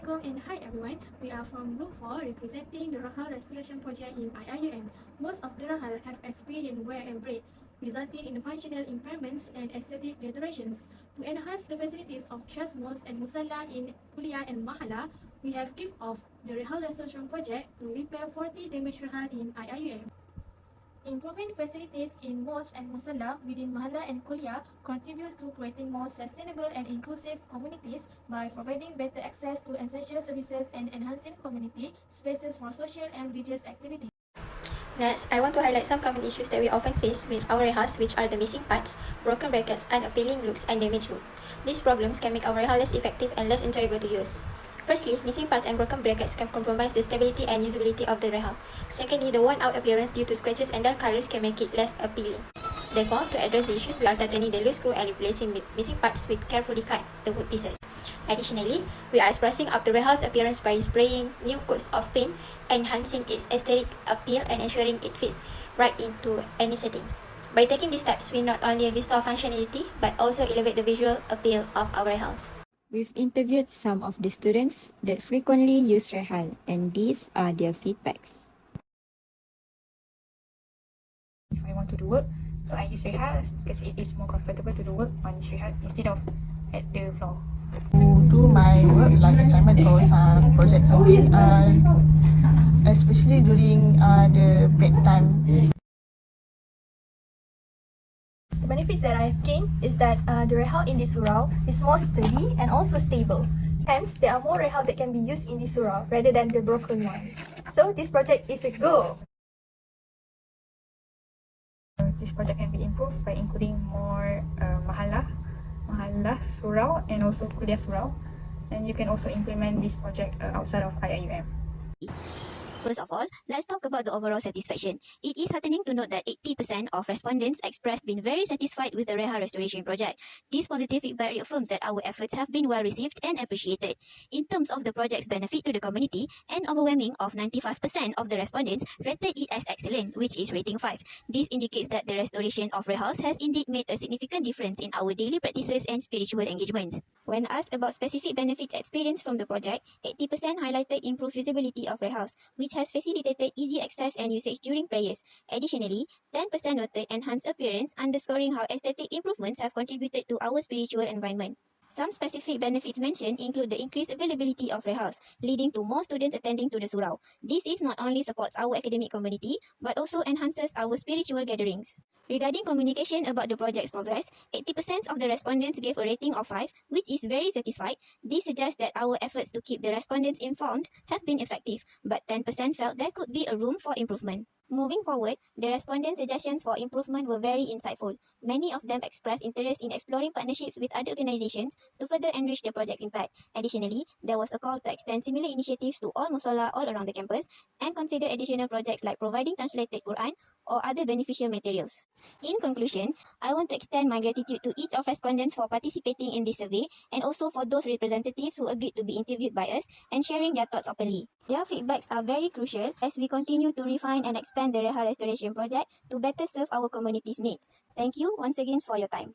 Assalamualaikum and hi everyone. We are from Group 4 representing the Rehal Restoration Project in IIUM. Most of the Rehal have experienced wear and break, resulting in functional impairments and aesthetic deteriorations. To enhance the facilities of Shas Mosque and Musalla in Kuliah and Mahala, we have kicked off the Rehal Restoration Project to repair 40 damaged Rehal in IIUM. Improving facilities in mosques and musalla within Mahala and Kuliah contributes to creating more sustainable and inclusive communities by providing better access to essential services and enhancing community spaces for social and religious activities. Next, I want to highlight some common issues that we often face with our rehals, which are the missing parts, broken brackets, unappealing looks, and damaged wood. These problems can make our rehal less effective and less enjoyable to use. Firstly, missing parts and broken brackets can compromise the stability and usability of the rehal. Secondly, the worn-out appearance due to scratches and dull colors can make it less appealing. Therefore, to address the issues, we are tightening the loose screw and replacing missing parts with carefully cut the wood pieces. Additionally, we are sprucing up the rehal's appearance by spraying new coats of paint, enhancing its aesthetic appeal and ensuring it fits right into any setting. By taking these steps, we not only restore functionality but also elevate the visual appeal of our rehals. We've interviewed some of the students that frequently use rehal, and these are their feedbacks. If I want to do work, so I use rehal because it is more comfortable to do work on this rehal instead of at the floor. To do my work like assignment or some project something, especially during the break time. The benefits that I've gained is that the rehal in this surau is more sturdy and also stable. Hence, there are more rehal that can be used in this surau rather than the broken ones. So this project is a go! This project can be improved by including more mahala surau and also kuliah surau, and you can also implement this project outside of IIUM. First of all, let's talk about the overall satisfaction. It is heartening to note that 80% of respondents expressed being very satisfied with the Rehal Restoration Project. This positive feedback reaffirms that our efforts have been well received and appreciated. In terms of the project's benefit to the community, an overwhelming of 95% of the respondents rated it as excellent, which is rating 5. This indicates that the restoration of Rehals has indeed made a significant difference in our daily practices and spiritual engagements. When asked about specific benefits experienced from the project, 80% highlighted improved usability of Rehals, which has facilitated easy access and usage during prayers. Additionally, 10% noted enhanced appearance, underscoring how aesthetic improvements have contributed to our spiritual environment. Some specific benefits mentioned include the increased availability of rehals, leading to more students attending to the surau. This is not only supports our academic community, but also enhances our spiritual gatherings. Regarding communication about the project's progress, 80% of the respondents gave a rating of 5, which is very satisfied. This suggests that our efforts to keep the respondents informed have been effective, but 10% felt there could be a room for improvement. Moving forward, the respondents' suggestions for improvement were very insightful. Many of them expressed interest in exploring partnerships with other organizations to further enrich the project's impact. Additionally, there was a call to extend similar initiatives to all musalla all around the campus and consider additional projects like providing translated Quran or other beneficial materials. In conclusion, I want to extend my gratitude to each of respondents for participating in this survey and also for those representatives who agreed to be interviewed by us and sharing their thoughts openly. Their feedbacks are very crucial as we continue to refine and expand the Rehal Restoration Project to better serve our community's needs. Thank you once again for your time.